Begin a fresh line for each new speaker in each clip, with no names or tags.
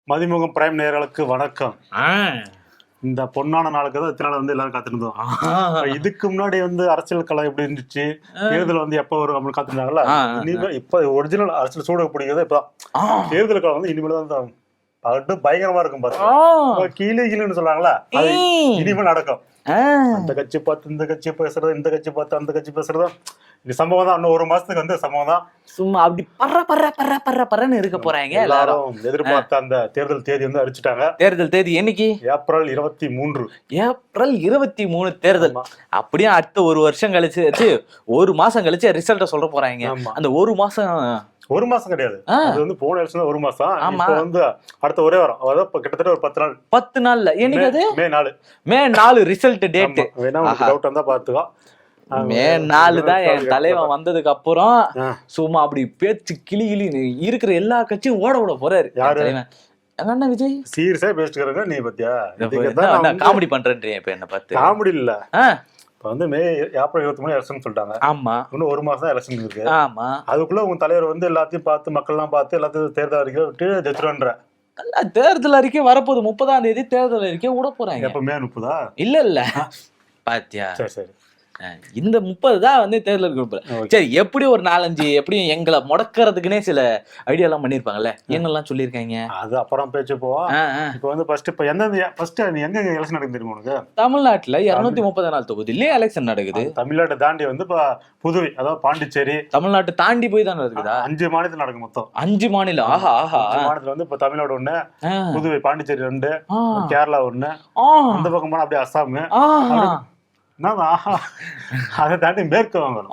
Mathimugam prime நேயர்களுக்கு வணக்கம். இந்த பொன்னான நாளுக்கு தான் இத்தனை நாள் வந்து எல்லாரும் காத்திருந்தோம். இதுக்கு முன்னாடி வந்து அரசியல் களம் எப்படி இருந்துச்சு, தேர்தல் வந்து எப்ப வரும் அப்படின்னு காத்திருந்தாங்கல்ல. இனிமேல் இப்ப ஒரிஜினல் அரசியல் சூட பிடிக்கிறது இப்பதான். தேர்தல் காலம் வந்து இனிமேல் தான் பயங்கரமா இருக்கும். பாத்து கீழே கீழேன்னு சொல்றாங்களா, அது இனிமேல் நடக்கும். அந்த கட்சி பார்த்து இந்த கட்சி பேசுறது, இந்த கட்சி பார்த்து அந்த கட்சி பேசுறது, இந்த சம்பவம் தான். இன்னும் ஒரு மாசத்துக்கு வந்து சம்பவம் தான்.
சும்மா அப்படி பர்றன்னு இருக்க போறாங்க.
எல்லாரும் எதிர்பார்த்த அந்த தேர்தல் தேதி வந்து அறிவிச்சிட்டாங்க.
தேர்தல் தேதி என்னைக்கு?
ஏப்ரல் 23.
ஏப்ரல் 23 தேர்தல். அப்படியே அடுத்த ஒரு வருஷம் கழிச்சு ஒரு மாசம் கழிச்சு ரிசல்ட்ட சொல்ல போறாங்க. அந்த ஒரு மாசம் கிடையாது, அது வந்து போன எலெக்ஷன் ஒரு மாசம். இப்ப வந்து அடுத்த ஒரே வாரம், அதாவது கிட்டத்தட்ட ஒரு 10 நாள்ல. என்னைக்கு அது? மே 4 ரிசல்ட் டேட். வேணா டவுட் வந்தா பாத்துக்கோ. மே 4 தான் என் தலைவன் வந்ததுக்கு அப்புறம் சும்மா அப்படி பேச்சு கிளி இருக்கிற எல்லா கட்சியும் ஓட போறாரு. யாரு? எங்க அண்ணா விஜய்.
சீரியஸா பேசிட்டு நீ பத்தியா
காமெடி பண்றேன். இப்ப என்ன பார்த்து
காமெடி இல்ல. இப்ப வந்து ஏப்ரல் 23 எலெக்ஷன் சொல்லிட்டாங்க.
ஆமா,
இன்னும் ஒரு மாசம் தான் எலெக்ஷன் இருக்கு.
ஆமா,
அதுக்குள்ள உங்க தலைவர் வந்து எல்லாத்தையும் பார்த்து, மக்கள் எல்லாம் பார்த்து எல்லாத்தையும் தேர்தல் அறிக்கை விட்டு ஜெயிச்சிருன்ற.
தேர்தல் அறிக்கை வரப்போகுது. 30ஆம் தேதி தேர்தல் அறிக்கை விட போறாங்க.
எப்ப மே 30?
இல்ல பாத்தியா?
சரி,
இந்த 30 தான் வந்து தேர்தல் கொடுப்பேன். சரி, எப்படி ஒரு 4-5 எப்படியும் எங்களை முடக்கிறதுக்குன்னே சில ஐடியா எல்லாம் பண்ணிருப்பாங்கல்ல. என்னெல்லாம் சொல்லியிருக்காங்க
அது அப்புறம் பேச்சு போவோம். இப்ப வந்து ஃபர்ஸ்ட் எங்க எலெக்ஷன் நடக்குது தெரியுமா உனக்கு?
தமிழ்நாட்டுல 234 தொகுதியிலே எலெக்ஷன் நடக்குது.
தமிழ்நாட்டை தாண்டி வந்து இப்ப புதுவை, அதாவது பாண்டிச்சேரி,
தமிழ்நாட்டை தாண்டி போய் தான் நடக்குதா?
5 மாநிலத்தில் நடக்கும். மொத்தம்
5 மாநிலம். ஆஹா,
5 மாநிலத்துல வந்து இப்ப தமிழ்நாடு 1, புதுவை, பாண்டிச்சேரி 2, கேரளா 1, அந்த பக்கம் போனா அப்படியே அசாம், அதை தாண்டி மேற்கு வாங்கணும்.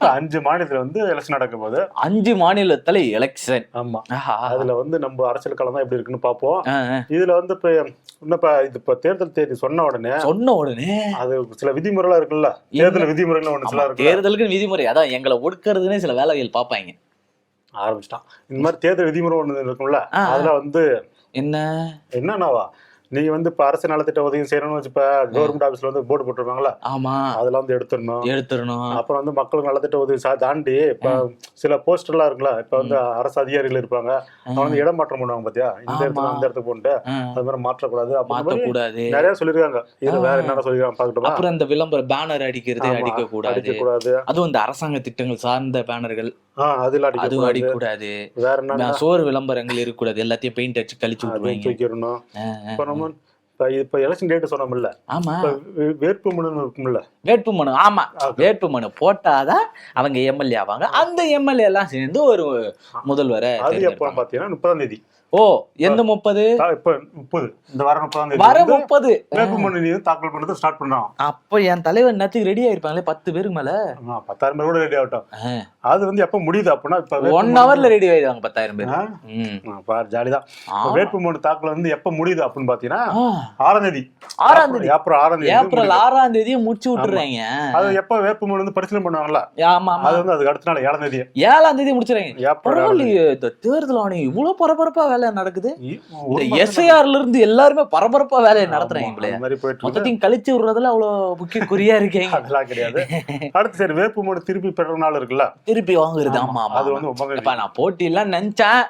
5 மாநிலத்துல வந்து எலெக்ஷன் நடக்கும் போது
5 மாநிலத்துல எலெக்ஷன்.
ஆமா, அதுல வந்து நம்ம அரசியல் களம் தான் எப்படி இருக்குன்னு பாப்போம். இதுல வந்து இப்ப தேர்தல் தேதி சொன்ன உடனே அது சில விதிமுறைலாம் இருக்குல்ல. தேர்தல் விதிமுறைகள் ஒண்ணு சில இருக்கு.
தேர்தலுக்கு விதிமுறை, அதான் எங்களை ஒடுக்கிறதுனே சில வேலைகள் பாப்பாங்க.
ஆரம்பிச்சிட்டான். இந்த மாதிரி தேர்தல் விதிமுறை ஒண்ணு இருக்கும்ல, அதுல வந்து என்னன்னாவா, நீங்க வந்து இப்ப அரசு நலத்திட்ட உதவி செய்யணும்னு இப்ப கவர்மெண்ட் ஆபீஸ்ல வந்து போர்டு போட்டுருவாங்களா, அதெல்லாம் வந்து எடுத்துடணும். அப்புறம் வந்து மக்களுக்கு நலத்திட்ட உதவி தாண்டி இப்ப சில போஸ்டர் எல்லாம் இருக்குல்ல. இப்ப வந்து அரசு அதிகாரிகள் இருப்பாங்க, அவங்க வந்து இடம் மாற்றம் பண்ணுவாங்க. பாத்தியா, இந்த இடத்துல அந்த இடத்துக்கு போட்டு அது மாதிரி மாற்றக்கூடாது,
மாற்றக்கூடாது,
நிறைய சொல்லிருக்காங்க. இதுல வேற என்னென்ன சொல்லிருக்காங்க பாக்கட்டுமா?
அப்புறம் இந்த விளம்பர பேனர் அடிக்க கூடாது. அதுவும் இந்த அரசாங்க திட்டங்கள் சார்ந்த பேனர்கள் அதுவும் அடிக்கக்கூடாது. வேற என்ன சோறு விளம்பரங்கள் இருக்கக்கூடாது. எல்லாத்தையும் பெயிண்ட் அடிச்சு கழிச்சு
விட்டுருவாங்க. இப்ப எலெக்ஷன் டேட் சொன்னோம்ல.
ஆமா,
வேட்புமனு இருக்கும்ல.
வேட்புமனு. ஆமா, வேட்புமனு போட்டாதான் அவங்க எம்எல்ஏ ஆவாங்க. அந்த எம்எல்ஏ எல்லாம் சேர்ந்து ஒரு முதல்வரை.
அது எப்ப பாத்தீங்கன்னா 30ஆம் தேதி.
ஓ, எந்த 30?
இப்ப 30, இந்த வாரம் 30ஆம் தேதி
வர 30
வேட்புமனு தாக்கல் பண்றது ஸ்டார்ட் பண்றோம்.
அப்ப என் தலைவர் நேரத்துக்கு ரெடி ஆயிருப்பாங்களே 10 பேருக்கு மேல.
10,000 பேர் கூட ரெடி ஆகட்டும். அது வந்து எப்ப முடியுது அப்படின்னா இப்ப
1 ஹவர்ல ரெடி ஆயிடுவாங்க 10,000 பேர்.
ஜாலிதான். வேட்புமனு தாக்கல் வந்து எப்ப முடியுது அப்படின்னு பாத்தீங்கன்னா 6ஆம் தேதி.
ஏப்ரல் 6ஆம் தேதியே முடிச்சு விட்டுறாங்க.
அது எப்ப வேட்புமனு வந்து பரிசீலனை பண்ணுவாங்களா, அது வந்து அதுக்கு அடுத்த நாள் 7ஆம் தேதி
முடிச்சிடறாங்க. பரவாயில்லையே, இந்த தேர்தல் ஆணையம் இவ்வளவு பரபரப்பா வேலை நடக்குது. எஸ்ஐஆர்ல இருந்து எல்லாருமே பரபரப்பா வேலையை நடத்துறாங்க. மொத்தத்தையும் கழிச்சு விடுறதுல அவ்வளவு முக்கிய குறியா இருக்கீங்க.
அதெல்லாம் கிடையாது. அடுத்து சரி, வேட்புமனு திருப்பி பெற நாள் இருக்குல்ல,
திருப்பி வாங்குறது. ஆமா, அது வந்து நான் போட்டி எல்லாம் நினைச்சேன்,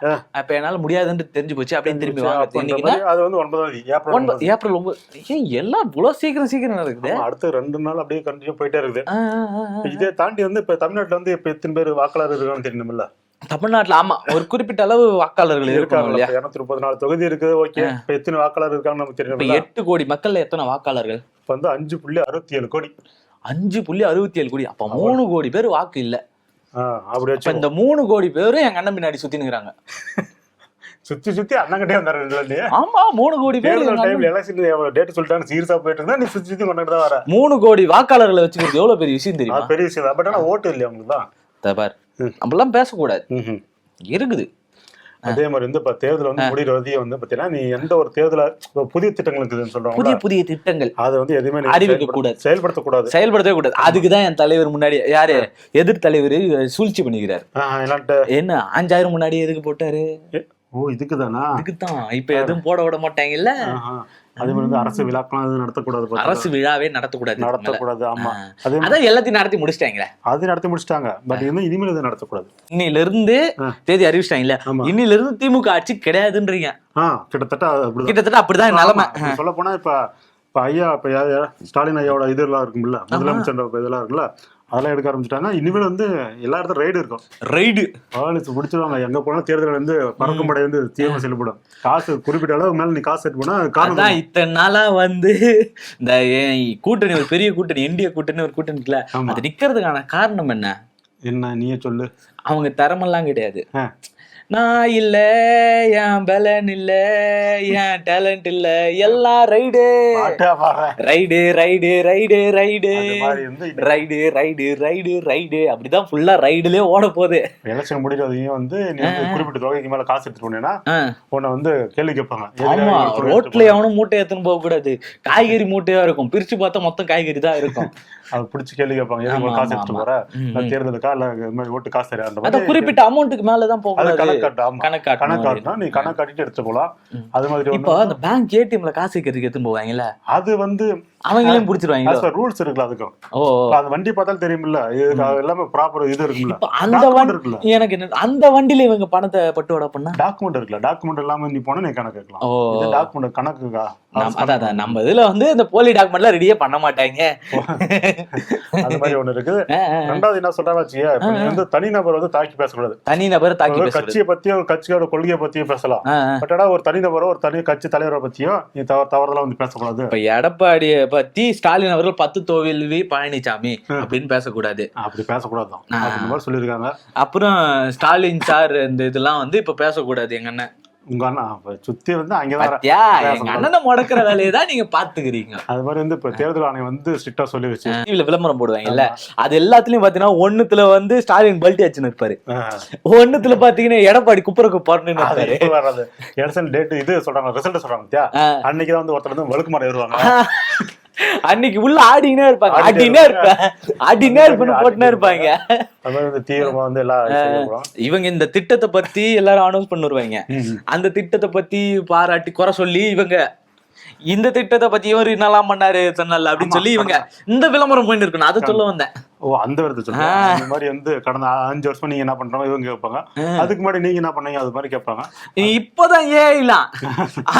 அப்ப என்னால முடியாதுன்னு தெரிஞ்சு போச்சு. அப்படியே திருப்பி வாங்க.
அது வந்து 9ஆம் தேதி
ஏப்ரல் 9. எல்லாம் இவ்வளவு சீக்கிரம் நடக்குது.
அடுத்து 2 நாள் அப்படியே கண்டினியூ போயிட்டே இருக்குது. இதை தாண்டி வந்து இப்ப தமிழ்நாட்டுல வந்து இப்ப எத்தனை பேர் வாக்காளர் இருக்கான்னு தெரியணும்ல.
தமிழ்நாட்டுல ஆமா ஒரு குறிப்பிட்ட அளவு வாக்காளர்கள் இருக்காங்க.
234 தொகுதி இருக்கு. ஓகே, இப்ப எத்தனை வாக்காளர் இருக்காங்க நமக்கு தெரியும்.
8 கோடி மக்கள்ல எத்தனை வாக்காளர்கள்?
இப்ப வந்து 5.67 கோடி.
5.67 கோடி. அப்ப 3 கோடி பேர் வாக்கு இல்ல.
அப்படி வச்சு
இந்த 3 கோடி பேரும் எங்க அண்ணன் பின்னாடி சுத்தி நிக்கிறாங்க.
சுத்தி அண்ணங்கிட்டே வந்தாரு.
ஆமா, 3 கோடி பேர்
டேட் சொல்லிட்டாங்க, சீரியஸா போயிட்டு இருந்தா நீ சுத்தி கொண்டுட்டு தான் வர.
3 கோடி வாக்காளர்களை வச்சுக்கிறது எவ்வளவு பெரிய விஷயம் தெரியுமா?
பெரிய விஷயம். பட் ஆனா ஓட்டு இல்லையா அவங்களுக்கு தான்.
நம்மளாம் பேசக்கூடாது இருக்குது.
அதே மாதிரி வந்து இப்ப தேர்தல் வந்து முடிகிறதே வந்து பாத்தீங்கன்னா, நீ எந்த ஒரு தேர்தல புதிய திட்டங்கள் இருக்குதுன்னு சொல்றாங்க.
புதிய திட்டங்கள் அது
வந்து எதுவுமே
அறிவிக்க கூடாது, செயல்படுத்தவே கூடாது. அதுக்குதான் என் தலைவர் முன்னாடி யாரு எதிர் தலைவர் சூழ்ச்சி பண்ணிக்கிறார். என்ன 5000 முன்னாடி எதுக்கு போட்டாரு?
ஓ இதுக்குதானா?
இதுக்குதான் இப்ப எதுவும் போட விட மாட்டாங்கல்ல.
அதே மாதிரி வந்து அரசு விழாக்கெல்லாம் நடத்தக்கூடாது,
அரசு விழாவே நடத்தக்கூடாது.
ஆமா
அதான் எல்லாத்தையும் நடத்தி முடிச்சிட்டாங்களே.
அது நடத்தி முடிச்சிட்டாங்க. பட் இனிமேல் இது நடத்தக்கூடாது.
இன்னையில இருந்து தேதி அறிவிச்சிட்டாங்கல்ல, இன்னில இருந்து திமுக ஆட்சி கிடையாதுன்றீங்க. கிட்டத்தட்ட அப்படிதான் நிலைமை.
சொல்ல போனா இப்ப ஐயா ஸ்டாலின் ஐயாவோட இதெல்லாம் இருக்கும்ல, முதலமைச்சர் இதெல்லாம் இருக்குல்ல, அதெல்லாம் எடுக்க ஆரம்பிச்சுட்டாங்க. இனிமேல் வந்து எல்லா இடத்துல ரைடு இருக்கும். ரைடு பிடிச்சிருவாங்க. எங்க போனாலும் தேர்தல் வந்து பறக்கும் படை வந்து தீவிரம் செயல்படும். காசு குறிப்பிட்ட அளவு மேல நீ காசு செட் பண்ணா காரணம்
இத்தனை நாளா வந்து இந்த கூட்டணி, ஒரு பெரிய கூட்டணி, இந்திய கூட்டணி ஒரு கூட்டணி இருக்குல்ல, அது நிக்கிறதுக்கான காரணம் என்ன
நீயே சொல்லு.
அவங்க தரமெல்லாம் கிடையாது. நான் இல்ல, என் பலன் இல்ல, என் டேலண்ட் இல்ல, எல்லாம் ride ride ride ride ride ride ride ride ride அப்படிதான் ஃபுல்லா ரைடுலயே ஓட போகுது.
எலெக்ஷன் முடிக்கிறதையும் வந்து நீ குறிப்பிட்ட தொகைக்கு மேல காசு எடுத்துட்டு போனேன்னா உன்னை வந்து கேள்வி கேட்பாங்க.
ஆமா, ரோட்ல எவனும் மூட்டை எடுத்துன்னு போக கூடாது. காய்கறி மூட்டையா இருக்கும், பிரிச்சு பார்த்தா மொத்தம் காய்கறி தான் இருக்கும்.
அது பிடிச்சி கேள்வி கேட்பாங்க. எதுக்கு காசு எடுத்துட்டு போற, தேர்தலுக்கா இல்ல ஓட்டு காசு தர, அந்த
குறிப்பிட்ட அமௌண்ட்டுக்கு மேலதான் போகும்.
கணக்காட்டுனா நீ கணக்காட்டிட்டு எடுத்து போலாம். அது மாதிரி
இப்போ அந்த பேங்க் ஏடிஎம்ல காசு வைக்கிறதுக்கு எடுத்துன்னு போவாங்கல்ல,
அது வந்து
அவங்களையும் புடிச்சிருவாங்க.
ரூல்ஸ் இருக்குல்ல அதுக்கும். அது வண்டி பார்த்தாலும் தெரியுமில்ல, எல்லாமே ப்ராப்பர் இது இருக்குல்ல.
அந்த வண்டி எனக்கு அந்த வண்டியில இவங்க பணத்தை பட்டுவாடா பண்ணா
டாக்குமெண்ட் இருக்குல்ல, டாக்குமெண்ட் இல்லாம நீ போனா நீ கணக்கு கேட்கலாம். இது டாக்குமெண்ட் கணக்குக்கா?
அதான் நம்ம இதுல வந்து இந்த போலி டாக்குமெண்ட்லாம் ரெடியே பண்ண மாட்டாங்க.
அது மாதிரி ஒண்ணு இருக்குது. ரெண்டாவது என்ன சொல்றாங்க, வந்து தனிநபர் வந்து தாக்கி பேசக்கூடாது.
தனிநபர் தாக்கி பேச,
கட்சியை பத்தியோ கட்சியோட கொள்கையை பத்தியும் பேசலாம். பட் ஆனா ஒரு தனிநபரோ ஒரு தனி கட்சி தலைவரை பத்தியோ நீ தவறுதலா வந்து பேசக்கூடாது.
இப்ப எடப்பாடிய பத்தி ஸ்டாலின் அவர்கள் 10 தோல்வி பழனிசாமி அப்படின்னு பேசக்கூடாது.
அப்படி பேசக்கூடாது மாதிரி சொல்லியிருக்காங்க.
அப்புறம் ஸ்டாலின் சார் இந்த இதெல்லாம் வந்து இப்ப பேசக்கூடாது. எங்க அண்ணன்
உங்க அண்ணா சுத்தி வந்து அங்கதான்
எங்க அண்ணனை முடக்கிற வேலையை தான் நீங்க பாத்துக்கிறீங்க.
அது மாதிரி வந்து இப்ப தேர்தல் ஆணையம் வந்து ஸ்ட்ரிக்டா சொல்லி வச்சு
டிவில விளம்பரம் போடுவாங்கல்ல, அது எல்லாத்துலயும் பாத்தீங்கன்னா ஒண்ணுத்துல வந்து ஸ்டாலின் பல்ட்டி அச்சுன்னு இருப்பாரு, ஒண்ணுத்துல பாத்தீங்கன்னா எடப்பாடி குப்புறக்கு போறன்னு இருப்பாரு.
எலெக்ஷன் டேட் இது சொல்றாங்க, ரிசல்ட் சொல்றாங்க, அன்னைக்குதான் வந்து ஒருத்தர் வந்து வழுக்குமாறு வருவாங்க.
அன்னைக்கு உள்ள ஆடினே இருப்பாங்க, ஆடினே போட்டுனே இருப்பாங்க.
தீவிரமா வந்து எல்லாம்
இவங்க இந்த திட்டத்தை பத்தி எல்லாரும் அனௌன்ஸ் பண்ணிருவாங்க. அந்த திட்டத்தை பத்தி பாராட்டி குறை சொல்லி இவங்க இந்த திட்டத்தை பத்தி இவரு என்னெல்லாம் பண்ணாரு சொன்னால அப்படின்னு சொல்லி இவங்க இந்த விளம்பரம் பண்ணிட்டு இருக்கணும். அதை சொல்ல வந்தேன்.
ஓ அந்த வருது சொல்லுங்க. இந்த மாதிரி வந்து கடந்த 5 வருஷம் நீங்க என்ன பண்றோம் இவங்க கேட்பாங்க, அதுக்கு முன்னாடி நீங்க என்ன பண்ணீங்க அது மாதிரி கேட்பாங்க.
இப்பதான் ஏஐலாம்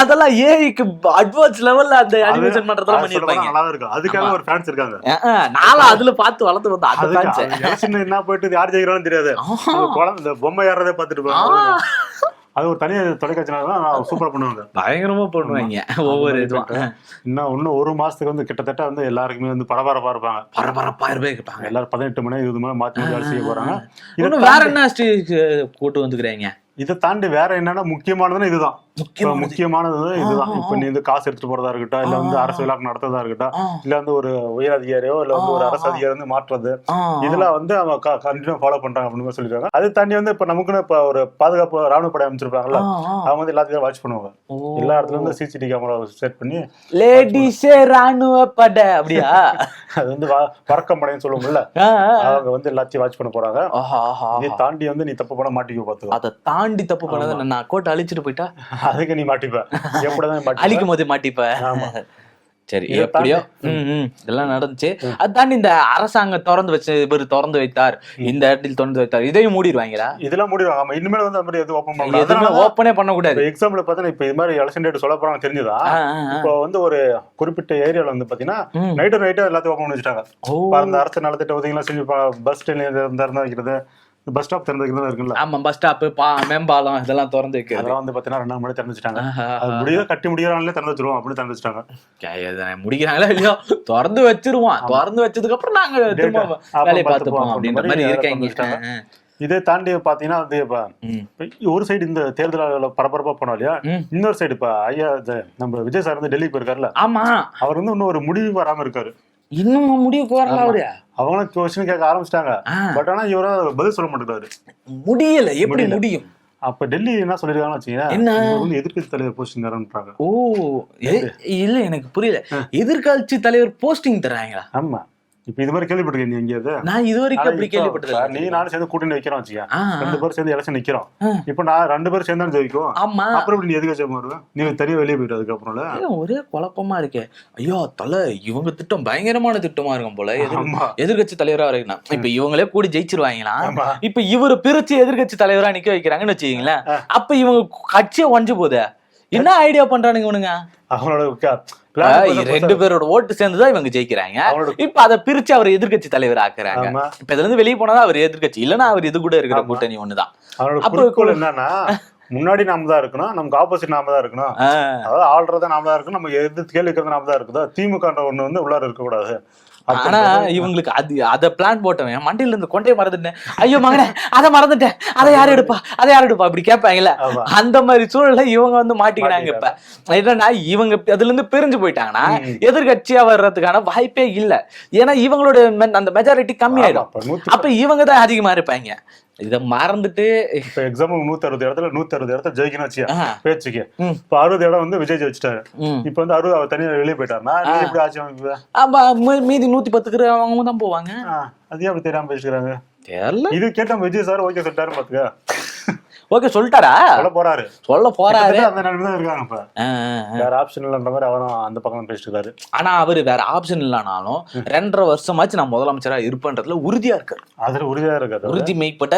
அதெல்லாம் ஏஐக்கு அட்வான்ஸ் லெவல்ல அந்த அனிமேஷன் பண்றதெல்லாம் பண்ணிருப்பாங்க.
நல்லா இருக்கும். அதுக்காக ஒரு ஃபேன்ஸ் இருக்காங்க.
நாளா அதுல பார்த்து வளர்த்து வந்தா அது ஃபேன்ஸ்.
எலெக்ஷன் என்ன போயிட்டு யார் ஜெயிக்கிறான்னு தெரியாது. குழந்தை பொம்மை யாரதே பார்த்துட்டு போவாங்க. அது ஒரு தனியா தொலைக்காட்சினால சூப்பரா பண்ணுவாங்க, பயங்கரமா பண்ணுவாங்க ஒவ்வொரு இதுவும். இன்னும் ஒரு மாசத்துக்கு வந்து கிட்டத்தட்ட வந்து எல்லாருக்குமே வந்து பரபரப்பா இருப்பாங்க, பரபரப்பா இருப்பாங்க. எல்லாரும் 18 மணி 20 மணி மாத்தி வேலை செய்ய போறாங்க.
வேற என்ன கூட்டு வந்துக்கிறாங்க.
இதை தாண்டி வேற என்னன்னா முக்கியமானதுன்னா இதுதான். முக்கியமானது இதுதான். இப்ப நீ வந்து காசு எடுத்துட்டு போறதா இருக்கட்டும், இல்ல வந்து அரசு விழாக்கு நடத்துறதா இருக்கட்டும், இல்ல வந்து ஒரு உயர் அதிகாரியோ இல்ல வந்து ஒரு அரசு அதிகாரி வந்து மாற்றுறது, இதெல்லாம் வந்து அவங்க கண்டினியூ ஃபாலோ பண்றாங்க அப்படின்னு சொல்லிருக்காங்க. அது தாண்டி வந்து இப்ப நமக்குன்னு இப்ப ஒரு பாதுகாப்பு ராணுவ படை அமைச்சிருப்பாங்கல்ல, அவங்க வந்து எல்லாத்தையும் வாட்ச் பண்ணுவாங்க. எல்லா இடத்துல வந்து சிசிடிவி கேமரா செட் பண்ணி லேடிஸே ராணுவ படை அப்படியா அது வந்து பறக்கம் படைன்னு சொல்லுவோம்ல, அவங்க வந்து எல்லாத்தையும் வாட்ச் பண்ண போறாங்க. இதை தாண்டி வந்து நீ தப்பு பண்ண மாட்டிக்க பாத்துக்கோ. அதை தாண்டி தப்பு பண்ணாத நான் கோட்டை அழிச்சிட்டு போயிட்டா அதுக்கு நீ மாட்டிப்ப, எப்படிதான் அழிக்கும் போது மாட்டிப்ப. சரி எப்படியோ இதெல்லாம் நடந்துச்சு. அது தாண்டி இந்த அரசாங்கம் திறந்து வைத்தார், இந்த இடத்தில் திறந்து வைத்தார், இதையும் மூடிடுவாங்களா? இதெல்லாம் மூடிடுவாங்க. இனிமேல் வந்து அந்த மாதிரி எதுவும் ஓப்பன் பண்ண ஓப்பனே பண்ணக்கூடாது. எக்ஸாம்பிள் பார்த்தா இப்ப இது மாதிரி எலெக்ஷன் டேட் சொல்ல போறாங்க தெரிஞ்சுதா? இப்போ வந்து ஒரு குறிப்பிட்ட ஏரியால வந்து பாத்தீங்கன்னா நைட்டு எல்லாத்தையும் ஓப்பன் பண்ணி வச்சுட்டாங்க. அந்த அரசு நலத்திட்ட உதவிகள்லாம் செஞ்சு பஸ் ஸ்டாண்ட் திறந்து வைக்கிறது, பஸ் ஸ்டாப் திறந்து வைக்கிறது இருக்குல்ல. ஆமா, பஸ் ஸ்டாப் மேம்பாலம் இதெல்லாம் திறந்து வைக்கிறது. அதெல்லாம் வந்து பாத்தீங்கன்னா 2 மணி திறந்து வச்சுட்டாங்க. அது முடிய கட்டி முடியறாங்களே திறந்து வச்சிருவோம் அப்படின்னு திறந்து வச்சுட்டாங்க. முடிக்கிறாங்களா இல்லையோ திறந்து வச்சிருவோம். திறந்து வச்சதுக்கு அப்புறம் நாங்க வேலையை பார்த்துப்போம் அப்படின்ற மாதிரி இருக்காங்க. இதை தாண்டி பாத்தீங்கன்னா வந்து இப்ப ஒரு சைடு இந்த தேர்தல் பரபரப்பா போனோம் இல்லையா, இன்னொரு சைடு இப்ப ஐயா நம்ம விஜய் சார் வந்து டெல்லி போயிருக்காருல்ல. ஆமா, அவர் வந்து இன்னும் ஒரு முடிவு வராம இருக்காரு. இன்னும் முடிவுக்கு வரல அவரு. அவங்களும் கொஸ்டின் கேட்க ஆரம்பிச்சிட்டாங்க. பட் ஆனா இவர பதில் சொல்ல மாட்டேங்கிறாரு. முடியல, எப்படி முடியும்? அப்ப டெல்லி என்ன சொல்லிருக்காங்கன்னு வச்சுக்கீங்க, எதிர்கட்சி தலைவர் போஸ்டிங் தரேன்றாங்க. ஓ இல்ல, எனக்கு புரியல. எதிர்கட்சி தலைவர் போஸ்டிங் தராங்களா? ஆமா, இப்ப இது மாதிரி கேள்விப்பட்டிருக்கேன் நீ எங்கேயாவது?
நான் இது வரைக்கும் அப்படி கேள்விப்பட்டது.
நீ நானும் சேர்ந்து கூட்டணி வைக்கிறோம் வச்சுக்க, 2 பேரும் சேர்ந்து எலெக்ஷன் நிக்கிறோம். இப்ப நான் 2 பேரும் சேர்ந்து ஜெயிக்கும்.
ஆமா,
அப்புறம் நீ எதுக்கு வருவேன்? நீ தனியா வெளியே போயிட்டு அதுக்கப்புறம்
ஒரே குழப்பமா இருக்கே. ஐயோ தலை, இவங்க திட்டம் பயங்கரமான திட்டமா இருக்கும் போல, எதிர்கட்சி தலைவரா இருக்கணும். இப்ப இவங்களே கூடி ஜெயிச்சிருவாங்களா? இப்ப இவரு பிரிச்சு எதிர்கட்சி தலைவரா நிக்க வைக்கிறாங்கன்னு வச்சுக்கீங்களேன், அப்ப இவங்க கட்சியை ஒஞ்சு போகுது. என்ன ஐடியா பண்றானுங்க இவனுங்க?
அவனோட
2 பேரோட ஓட்டு சேர்ந்துதான் இவங்க ஜெயிக்கிறாங்க. இப்ப அதை பிரிச்சு அவர் எதிர்கட்சி தலைவர் ஆக்குறாங்க. இப்ப இதுல இருந்து வெளியே போனாதான் அவர் எதிர்கட்சி, இல்லன்னா அவர் இது கூட இருக்கிற கூட்டணி ஒண்ணுதான்.
அப்ப என்னன்னா, முன்னாடி நாம தான் இருக்கணும், நமக்கு ஆப்போசிட் நாம தான் இருக்கணும். அதாவது ஆள்றத நாம தான் இருக்கணும், நம்ம எதிர்த்து கேள்வி இருக்கிறது நாம தான் இருக்குதோ. திமுக ஒண்ணு வந்து உள்ளார இருக்க கூடாது.
ஆனா இவங்களுக்கு அத பிளான் போட்டவன் மண்டியில இருந்து கொண்டே மறந்துட்டேன், ஐயோ மகனே அதை மறந்துட்டேன், அதை யாரு எடுப்பா அப்படி கேட்பாங்கல்ல. அந்த மாதிரி சூழல்ல இவங்க வந்து மாட்டிக்கிறாங்க. இப்ப என்னன்னா, இவங்க அதுல இருந்து பிரிஞ்சு போயிட்டாங்கன்னா எதிர்கட்சியா வர்றதுக்கான வாய்ப்பே இல்ல. ஏன்னா இவங்களோட அந்த மெஜாரிட்டி கம்மியாயிடும். அப்ப இவங்க தான் அதிகமா இருப்பாங்க. இத மறந்துட்டு
இப்ப எக்ஸாம்பிள் 160 இடத்துல 160 இடத்துல ஜெயிக்கணும் வச்சியா பேச்சுக்கு. இப்ப 60 இடம் வந்து விஜய் ஜெயிச்சிட்டாரு. இப்ப வந்து 60 அவர் தனியா வெளியே போயிட்டாருன்னா நீ எப்படி ஆட்சி அமைப்ப?
மீதி 110 அவங்க தான் போவாங்க.
அது அப்படி தெரியாம பேசிக்கிறாங்க.
தெரியல.
இது கேட்டா விஜய் சார் ஓகே சொல்லிட்டாரு பாத்துக்க.
ஓகே சொல்லிட்டாரா?
சொல்ல போறாரு.
அந்த
நிலைமைதான் இருக்காங்க. இப்ப வேற ஆப்ஷன் இல்லன்ற மாதிரி அவரும் அந்த பக்கம் பேசிட்டு இருக்காரு.
ஆனா அவரு வேற ஆப்ஷன் இல்லனாலும் 2.5 வருஷமாச்சு நான் முதலமைச்சரா இருப்பேன்றதுல உறுதியா இருக்காரு.
அதுல உறுதியா இருக்காரு.
உறுதி மெய்ப்பட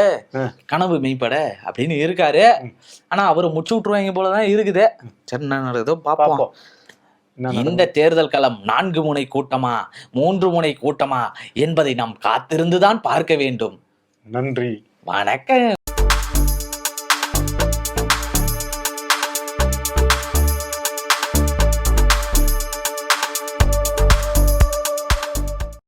கனவு மெய்ப்பட அப்படின்னு இருக்காரு. ஆனா அவரு முச்சு விட்டுருவாங்க போலதான் இருக்குது. சரி, நான் பாப்போம். இந்த தேர்தல் களம் 4 முனை கூட்டமா 3 முனை கூட்டமா என்பதை நாம் காத்திருந்துதான் பார்க்க வேண்டும்.
நன்றி,
வணக்கம்.